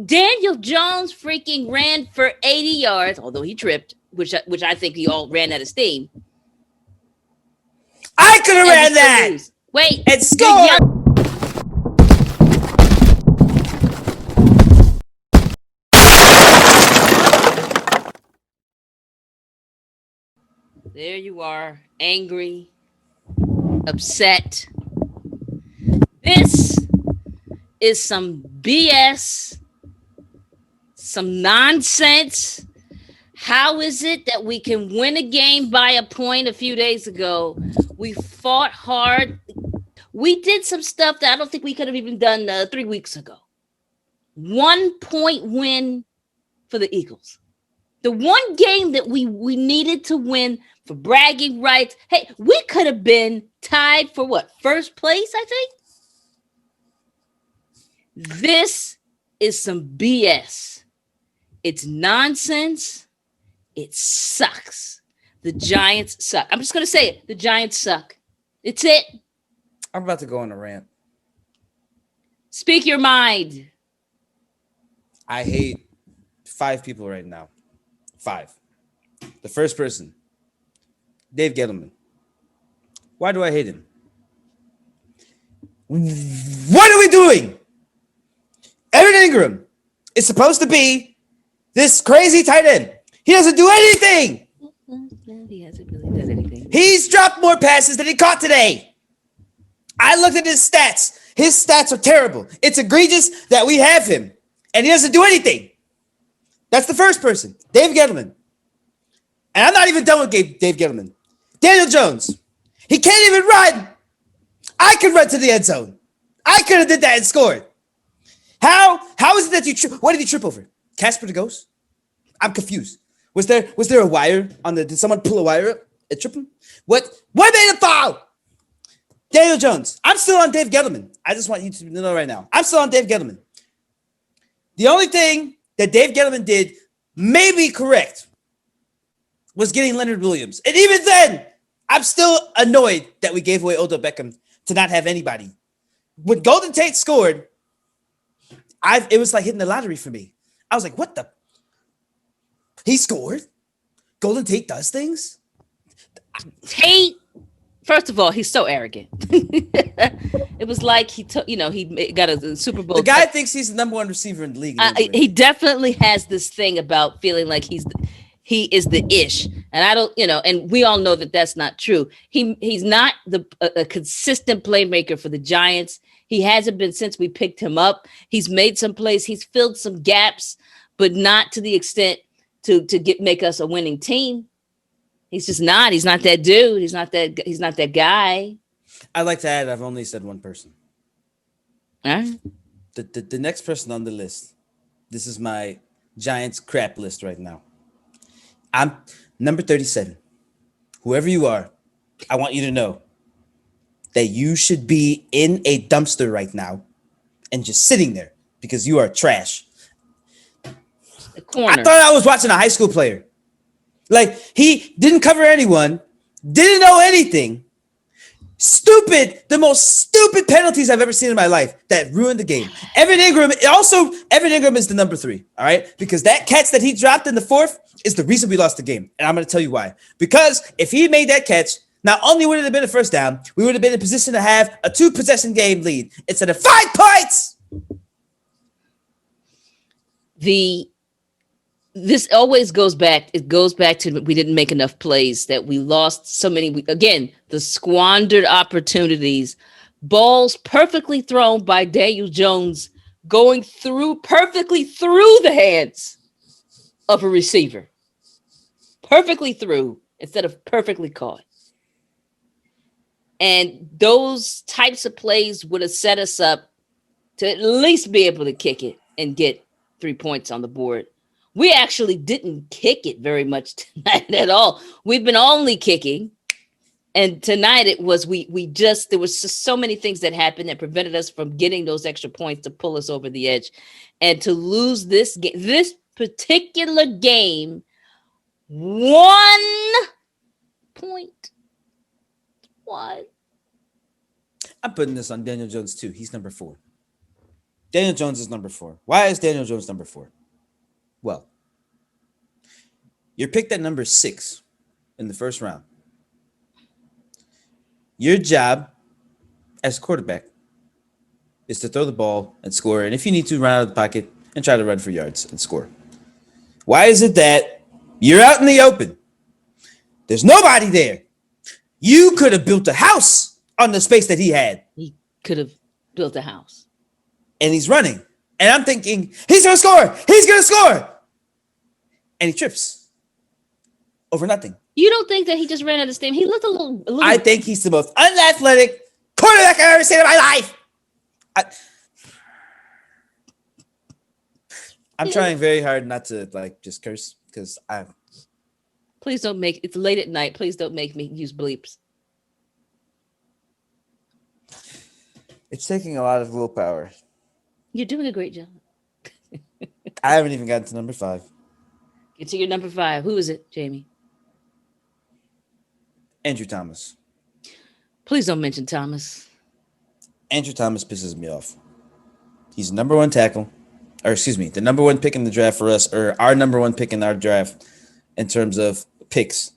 Daniel Jones freaking ran for 80 yards, although he tripped, which I think he all ran out of steam. I could have ran that. Lose. Wait, and scored. There you are, angry, upset. This is some BS, some nonsense. How is it that we can win a game by a point a few days ago? We fought hard. We did some stuff that I don't think we could have even done 3 weeks ago. 1 point win for the Eagles. The one game that we needed to win for bragging rights. Hey, we could have been tied for what? First place, I think? This is some BS. It's nonsense. It sucks. The Giants suck. I'm just going to say it. The Giants suck. It's it. I'm about to go on a rant. Speak your mind. I hate 5 people right now. 5. The first person, Dave Gettleman. Why do I hate him? What are we doing? Evan Ingram is supposed to be this crazy tight end. He doesn't do anything. He hasn't really done anything. He's dropped more passes than he caught today. I looked at his stats. His stats are terrible. It's egregious that we have him, and he doesn't do anything. That's the first person, Dave Gettleman. And I'm not even done with Dave Gettleman. Daniel Jones. He can't even run. I could run to the end zone. I could have did that and scored. How is it that you trip? What did he trip over? Casper the Ghost? I'm confused. Was there a wire on the? Did someone pull a wire up and trip him? What made him fall? Daniel Jones. I'm still on Dave Gettleman. I just want you to know right now. I'm still on Dave Gettleman. The only thing that Dave Gettleman did, maybe correct, was getting Leonard Williams. And even then, I'm still annoyed that we gave away Odell Beckham to not have anybody. When Golden Tate scored, it was like hitting the lottery for me. I was like, what the? He scored? Golden Tate does things? Tate, first of all, he's so arrogant. It was like he took, he got a Super Bowl. The guy thinks he's the number 1 receiver in the league. He definitely has this thing about feeling like he is the ish. And I don't, and we all know that that's not true. He's not a consistent playmaker for the Giants. He hasn't been since we picked him up. He's made some plays. He's filled some gaps, but not to the extent to make us a winning team. He's just not. He's not that dude. He's not that guy. I'd like to add, I've only said one person. All right. The next person on the list. This is my Giants crap list right now. I'm number 37. Whoever you are, I want you to know that you should be in a dumpster right now and just sitting there because you are trash. I thought I was watching a high school player. Like, he didn't cover anyone, didn't know anything. Stupid, the most stupid penalties I've ever seen in my life that ruined the game. Evan Ingram is the number 3, all right? Because that catch that he dropped in the 4th is the reason we lost the game. And I'm going to tell you why. Because if he made that catch, not only would it have been a first down, we would have been in a position to have a 2-possession game lead instead of 5 points. This always goes back. It goes back to we didn't make enough plays, that we lost so many. Again, the squandered opportunities, balls perfectly thrown by Daniel Jones, going perfectly through the hands of a receiver, perfectly through instead of perfectly caught. And those types of plays would have set us up to at least be able to kick it and get 3 points on the board. We actually didn't kick it very much tonight at all. We've been only kicking. And tonight it was, there was just so many things that happened that prevented us from getting those extra points to pull us over the edge. And to lose this particular game, 1 point. What? I'm putting this on Daniel Jones too. He's number 4. Daniel Jones is number 4. Why is Daniel Jones number 4? Well, you're picked at number 6 in the first round. Your job as quarterback is to throw the ball and score. And if you need to, run out of the pocket and try to run for yards and score. Why is it that you're out in the open? There's nobody there. You could have built a house on the space that he had. He could have built a house. And he's running. And I'm thinking, he's going to score. He's going to score. And he trips over nothing. You don't think that he just ran out of steam? He looked a little. I think he's the most unathletic quarterback I've ever seen in my life. I'm trying very hard not to just curse because I. Please don't make it's late at night. Please don't make me use bleeps. It's taking a lot of willpower. You're doing a great job. I haven't even gotten to number 5. Get to your number 5. Who is it, Jaeme? Andrew Thomas. Please don't mention Thomas. Andrew Thomas pisses me off. He's the number 1 tackle, or excuse me, the number 1 pick in the draft for us, or our number 1 pick in our draft in terms of picks.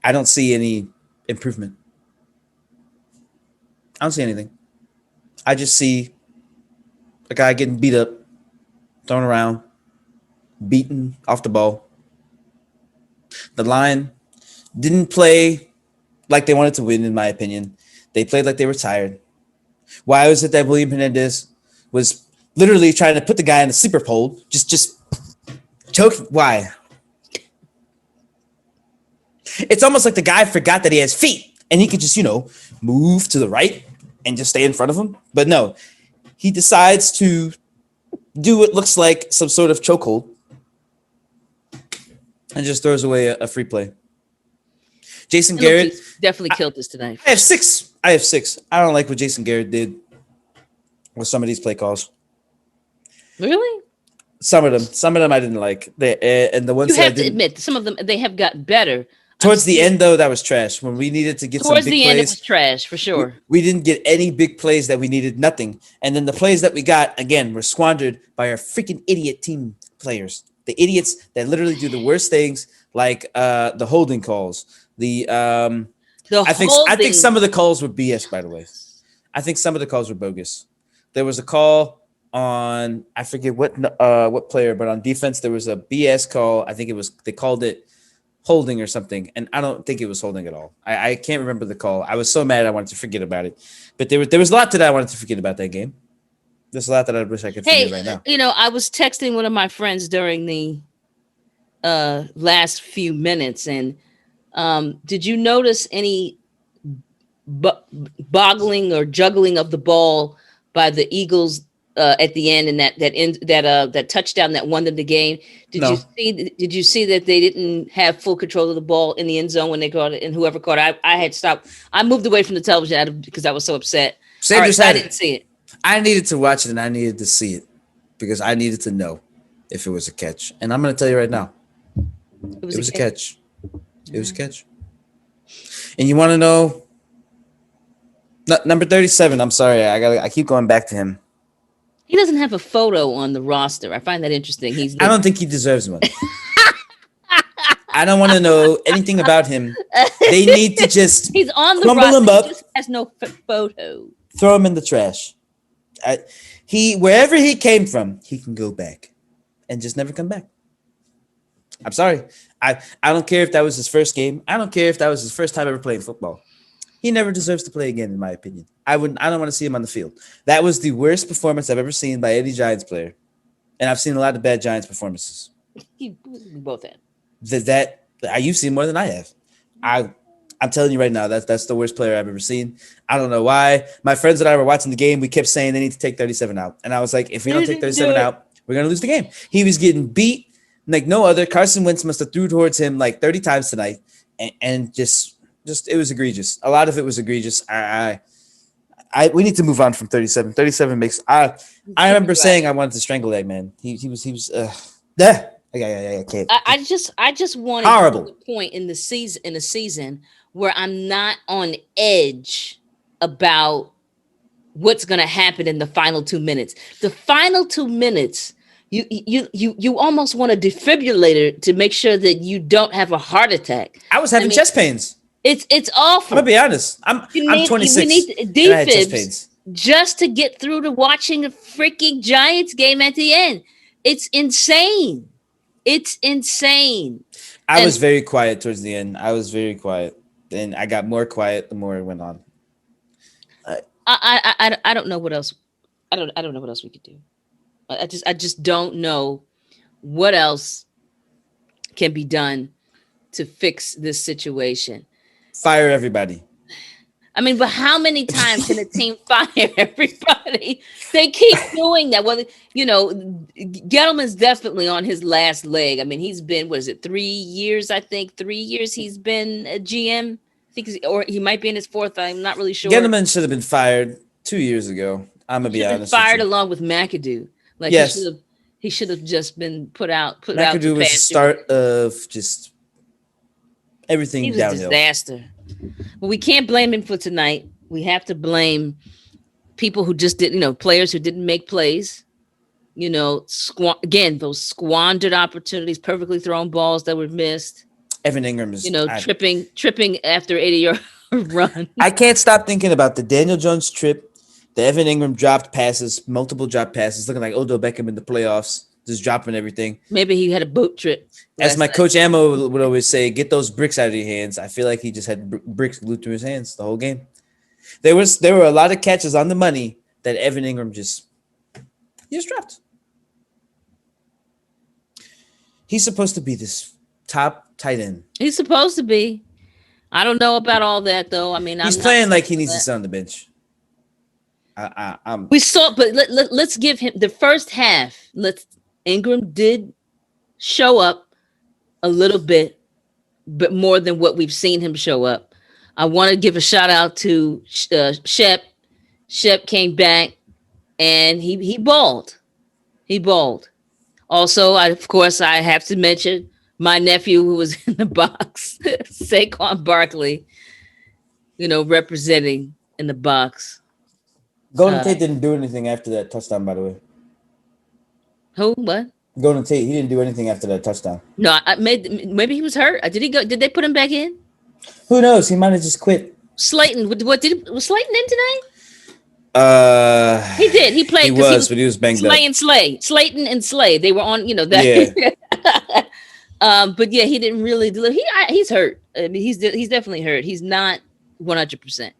I don't see any improvement. I don't see anything. I just see a guy getting beat up, thrown around, beaten off the ball. The line didn't play like they wanted to win, in my opinion. They played like they were tired. Why was it that William Hernandez was literally trying to put the guy in the sleeper pole? Just choke. Why? It's almost like the guy forgot that he has feet and he could just, move to the right and just stay in front of him. But no, he decides to do what looks like some sort of chokehold and just throws away a free play. Jason Garrett definitely killed this tonight. I have six. I don't like what Jason Garrett did with some of these play calls. Really? Some of them I didn't like. And the ones you have to admit, some of them they have gotten better. Towards the end, though, that was trash. When we needed to get some big plays. Towards the end, it was trash, for sure. We didn't get any big plays that we needed, nothing. And then the plays that we got, again, were squandered by our freaking idiot team players. The idiots that literally do the worst things, like the holding calls. I think some of the calls were BS, by the way. I think some of the calls were bogus. There was a call on, I forget what player, but on defense, there was a BS call. I think they called it holding or something, and I don't think it was holding at all. I can't remember the call. I was so mad I wanted to forget about it. But there was a lot that I wanted to forget about that game. There's a lot that I wish I could forget right now. I was texting one of my friends during the last few minutes, and did you notice any boggling or juggling of the ball by the Eagles at the end, and that touchdown that won them the game? Did you see that they didn't have full control of the ball in the end zone when they caught it, and whoever caught it? I had stopped. I moved away from the television because I was so upset. I didn't see it. I needed to watch it, and I needed to see it because I needed to know if it was a catch. And I'm going to tell you right now, it was a catch. It was a catch. And you want to know number 37? I'm sorry, I keep going back to him. He doesn't have a photo on the roster. I find that interesting. I don't think he deserves one. I don't want to know anything about him. They need to just he's on the roster. Him up, he just has no photo. Throw him in the trash. Wherever he came from, he can go back and just never come back. I'm sorry. I don't care if that was his first game. I don't care if that was his first time ever playing football. He never deserves to play again, in my opinion. I don't want to see him on the field. That was the worst performance I've ever seen by any Giants player. And I've seen a lot of bad Giants performances. We both have. You've seen more than I have. I'm telling you right now, that's the worst player I've ever seen. I don't know why. My friends and I were watching the game. We kept saying they need to take 37 out. And I was like, if we don't take 37 out, we're going to lose the game. He was getting beat like no other. Carson Wentz must have threw towards him like 30 times tonight. And just it was egregious. A lot of it was egregious. We need to move on from 37. 37 makes I remember saying I wanted to strangle that man. He was yeah. I can't. I just wanted horrible. A point in the season where I'm not on edge about what's going to happen in the final 2 minutes. The final 2 minutes, you almost want a defibrillator to make sure that you don't have a heart attack. I was having chest pains. It's awful. I'm gonna be honest. I'm 26. We need and I had chest defibs pains. just to get through to watching a freaking Giants game at the end. It's insane. It's insane. I was very quiet towards the end. I was very quiet, and I got more quiet the more it went on. I don't know what else. I don't know what else we could do. I just don't know what else can be done to fix this situation. Fire everybody. I mean, but how many times can a team fire everybody? They keep doing that. Well, you know, Gettleman's definitely on his last leg. I mean, he's been, 3 years? I think 3 years he's been a GM. I think or he might be in his fourth. I'm not really sure. Gettleman should have been fired 2 years ago. I'm gonna be honest. Fired along with McAdoo. Like, yes, he should have just been put out. McAdoo was the start of just everything he was downhill. A disaster. Well, we can't blame him for tonight. We have to blame people who just didn't, players who didn't make plays. Again, those squandered opportunities, perfectly thrown balls that were missed. Evan Ingram is, tripping after 80-yard run. I can't stop thinking about the Daniel Jones trip, the Evan Ingram dropped passes, multiple drop passes, looking like Odell Beckham in the playoffs, just dropping everything. Maybe he had a boat trip. As my coach Ammo would always say, get those bricks out of your hands. I feel like he just had bricks glued to his hands the whole game. There were a lot of catches on the money that Evan Ingram just dropped. He's supposed to be this top tight end. He's supposed to be. I don't know about all that though. I mean, he's playing like he needs to sit on the bench. We saw, but let's give him the first half. Ingram did show up a little bit, but more than what we've seen him show up. I want to give a shout out to Shep. Shep came back and he balled. He balled. Also, I have to mention my nephew who was in the box, Saquon Barkley, representing in the box. Golden Tate didn't do anything after that touchdown, by the way. Who? What? Golden Tate, he didn't do anything after that touchdown. No, maybe he was hurt. Did he go? Did they put him back in? Who knows? He might have just quit. Slayton, was Slayton in tonight? He did. He played. But he was banged up. Slayton and Slay. They were on. That. Yeah. But yeah, he didn't really deliver. He's hurt. I mean, he's definitely hurt. He's not 100%.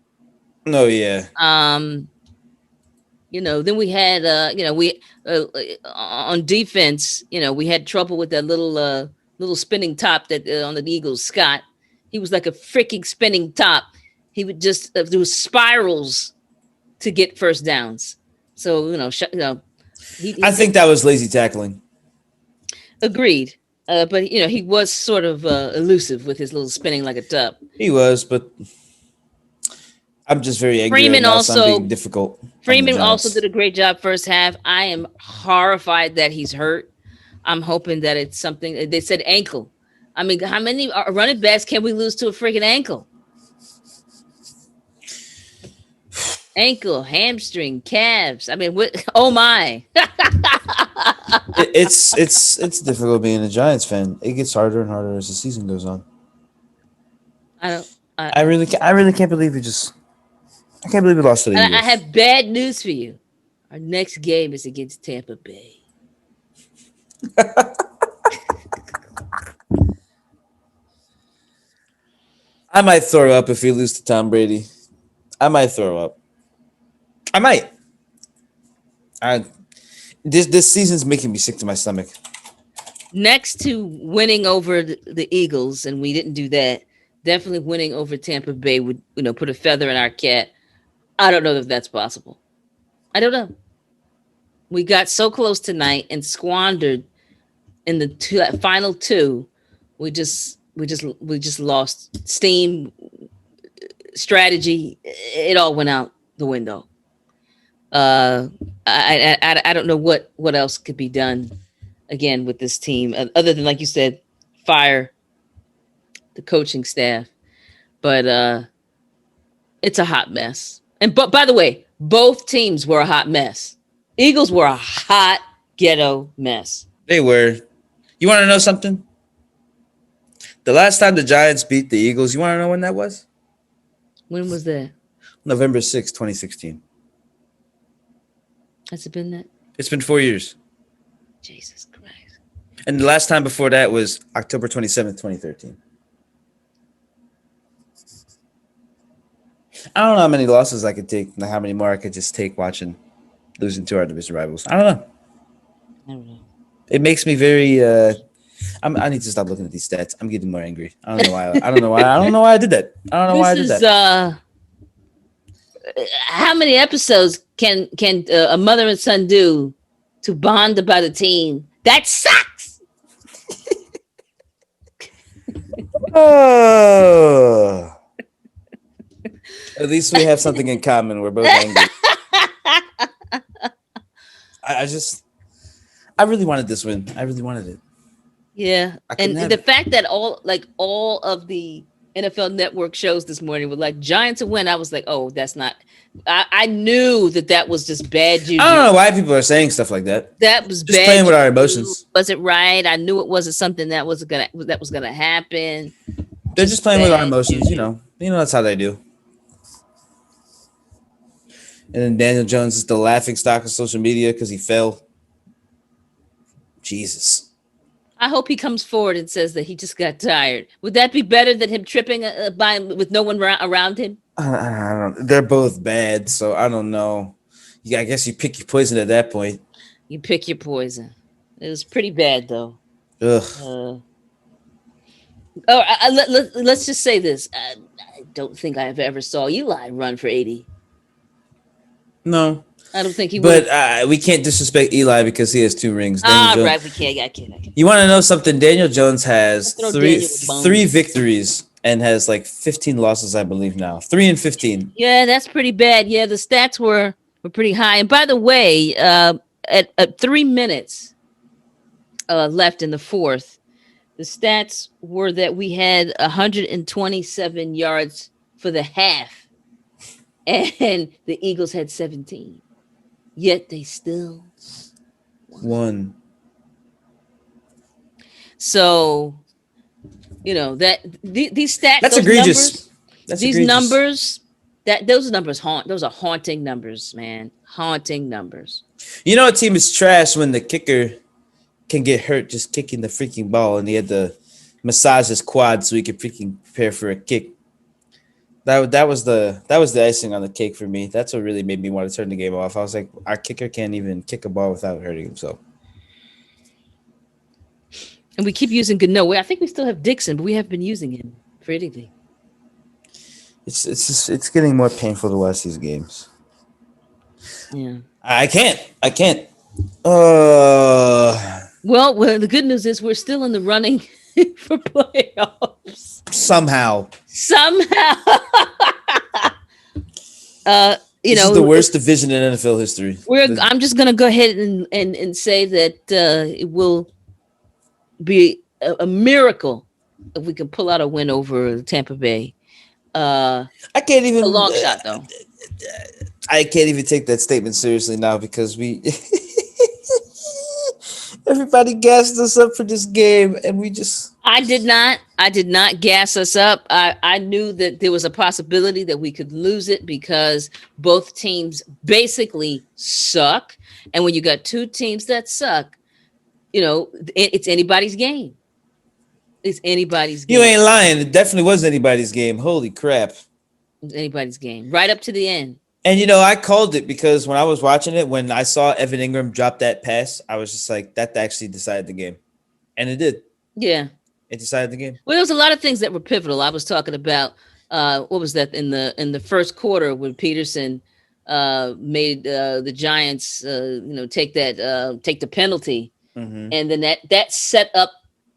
No, yeah. Then we had, on defense, we had trouble with that little spinning top that on the Eagles, Scott. He was like a freaking spinning top. He would just do spirals to get first downs. So, I think that was lazy tackling. Agreed. But, he was sort of elusive with his little spinning like a top. He was, but I'm just very angry. Freeman right now, also so I'm being difficult. Freeman also did a great job first half. I am horrified that he's hurt. I'm hoping that it's something. They said ankle. I mean, how many running backs can we lose to a freaking ankle? Ankle, hamstring, calves. I mean, what? Oh my! It's difficult being a Giants fan. It gets harder and harder as the season goes on. I really can't believe we just. I can't believe we lost to the Eagles. I have bad news for you. Our next game is against Tampa Bay. I might throw up if we lose to Tom Brady. I might throw up. I might. This season's making me sick to my stomach. Next to winning over the Eagles, and we didn't do that, definitely winning over Tampa Bay would, put a feather in our cap. I don't know if that's possible. I don't know. We got so close tonight and squandered in the final two. We just lost steam, strategy. It all went out the window. I don't know what else could be done again with this team other than, like you said, fire the coaching staff. But it's a hot mess. And but by the way, both teams were a hot mess. Eagles were a hot ghetto mess. They were. You want to know something? The last time the Giants beat the Eagles, you want to know when that was? When was that? November 6, 2016. Has it been that? It's been 4 years. Jesus Christ. And the last time before that was October 27th, 2013. I don't know how many losses I could take, and how many more I could just take watching losing to our division rivals. I don't know. I don't know. It makes me very. I need to stop looking at these stats. I'm getting more angry. I don't know why. I don't know why. I don't know why I did that. I don't know why I did that. How many episodes can a mother and son do to bond about a team that sucks? Oh. At least we have something in common. We're both angry. I really wanted this win. I really wanted it. Yeah, and the fact that all of the NFL Network shows this morning were like Giants to win, I was like, oh, that's not. I knew that was just bad juju. I don't know why people are saying stuff like that. That was just bad playing with our emotions. Was it right? I knew it wasn't something that was gonna happen. They're just playing with our emotions, you know. That's how they do. And then Daniel Jones is the laughing stock of social media because he fell. Jesus. I hope he comes forward and says that he just got tired. Would that be better than him tripping with no one around him? I don't. They're both bad, so I don't know. I guess you pick your poison at that point. You pick your poison. It was pretty bad, though. Ugh. Let's just say this. I don't think I ever saw Eli run for 80. No. I don't think he would. But we can't disrespect Eli because he has 2 rings. Right. We can't. I can't. You want to know something? Daniel Jones has three victories and has like 15 losses, I believe now. 3-15. Yeah, that's pretty bad. Yeah, the stats were pretty high. And by the way, at 3 minutes left in the fourth, the stats were that we had 127 yards for the half, and the Eagles had 17. Yet they still won. So, that these stats. That's egregious. Numbers. Those numbers those are haunting numbers, man. Haunting numbers. A team is trash when the kicker can get hurt just kicking the freaking ball, and he had to massage his quad so he could freaking prepare for a kick. That was the icing on the cake for me. That's what really made me want to turn the game off. I was like, our kicker can't even kick a ball without hurting himself. And we keep using Gano. I think we still have Dixon, but we haven't been using him for anything. It's getting more painful to watch these games. Yeah. I can't. Well, the good news is we're still in the running for playoffs. Somehow. This is the worst division in NFL history. I'm just gonna go ahead and say that it will be a miracle if we can pull out a win over Tampa Bay. I can't even a long shot though. I can't even take that statement seriously now because everybody gassed us up for this game, and we just. I did not gas us up. I knew that there was a possibility that we could lose it because both teams basically suck. And when you got 2 teams that suck, it's anybody's game. It's anybody's game. You ain't lying. It definitely was anybody's game. Holy crap. It's anybody's game. Right up to the end. And, I called it because when I was watching it, when I saw Evan Ingram drop that pass, I was just like, that actually decided the game. And it did. Yeah. It decided the game. Well, there was a lot of things that were pivotal. I was talking about what was that in the first quarter when Peterson made the Giants take the penalty, and then that set up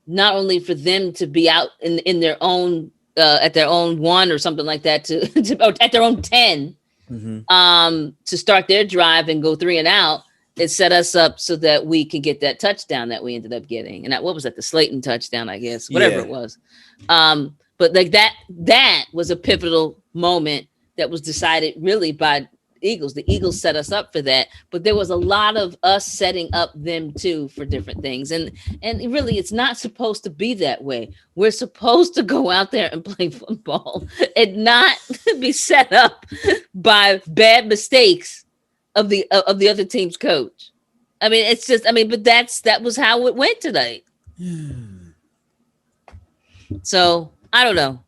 not only for them to be out in their own at their own 1 or something like that to at their own 10 to start their drive and go 3 and out. It set us up so that we can get that touchdown that we ended up getting. And what was that? The Slayton touchdown, I guess, whatever it was. But like that was a pivotal moment that was decided really by Eagles. The Eagles set us up for that, but there was a lot of us setting up them too for different things. And really, it's not supposed to be that way. We're supposed to go out there and play football and not be set up by bad mistakes of the other team's coach. I mean, it's just, I mean, but that was how it went tonight. So I don't know.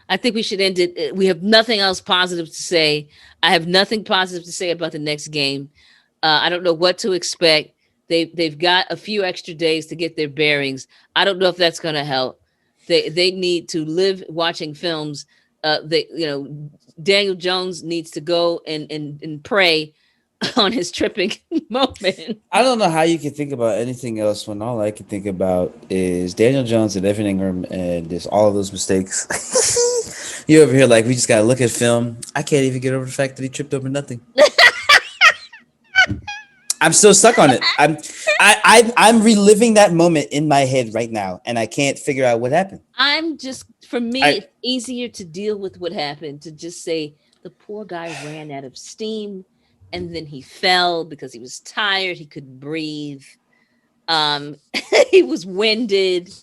I think we should end it. We have nothing else positive to say. I have nothing positive to say about the next game. I don't know what to expect. They've got a few extra days to get their bearings. I don't know if that's going to help. They need to live watching films. Daniel Jones needs to go and pray on his tripping moment. I don't know how you can think about anything else when all I can think about is Daniel Jones and Evan Ingram and just all of those mistakes. You over here like we just gotta look at film. I can't even get over the fact that he tripped over nothing. I'm still stuck on it. I'm reliving that moment in my head right now, and I can't figure out what happened. For me, it's easier to deal with what happened to just say the poor guy ran out of steam. And then he fell because he was tired. He couldn't breathe. He was winded.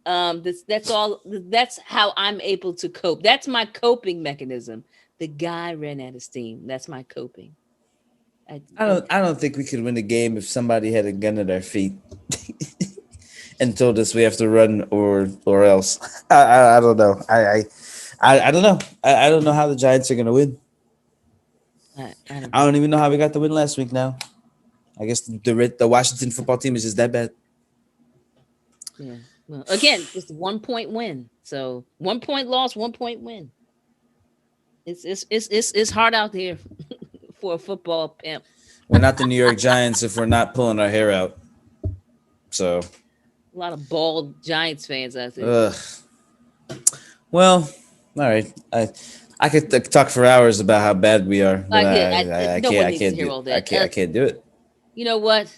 That's all. That's how I'm able to cope. That's my coping mechanism. The guy ran out of steam. That's my coping. I don't think we could win a game if somebody had a gun at our feet and told us we have to run or else. I don't know. I don't know. I don't know how the Giants are going to win. I don't even know how we got the win last week now. I guess the Washington football team is just that bad. Yeah. Well, again, just 1 point win. So 1 point loss, 1 point win. It's hard out here for a football pimp. We're not the New York Giants if we're not pulling our hair out. So a lot of bald Giants fans out there. Well, all right. I could talk for hours about how bad we are, but I can't do it. You know what?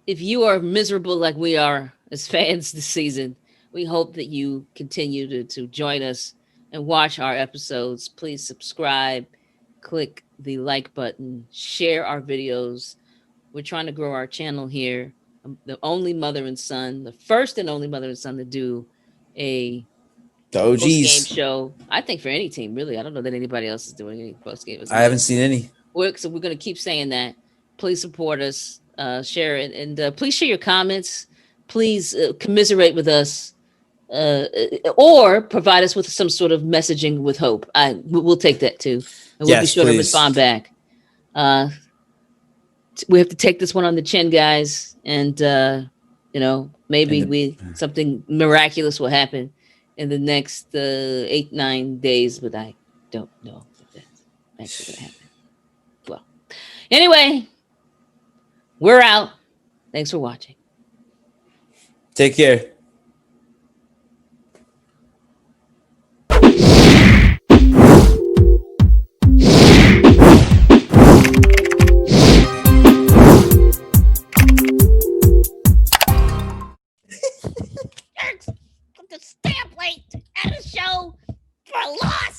If you are miserable like we are as fans this season, we hope that you continue to join us and watch our episodes. Please subscribe, click the like button, share our videos. We're trying to grow our channel here. I'm the only mother and son, the first and only mother and son to do the OGs game show. I think for any team, really. I don't know that anybody else is doing any post game. I haven't seen any. So we're going to keep saying that. Please support us, share it, and please share your comments. Please commiserate with us, or provide us with some sort of messaging with hope. We'll take that too, and we'll be sure to respond back. We have to take this one on the chin, guys, and maybe something miraculous will happen in the next 8-9 days, but I don't know if that's actually gonna happen. Well, anyway, we're out. Thanks for watching. Take care. The stamp late at a show for a loss.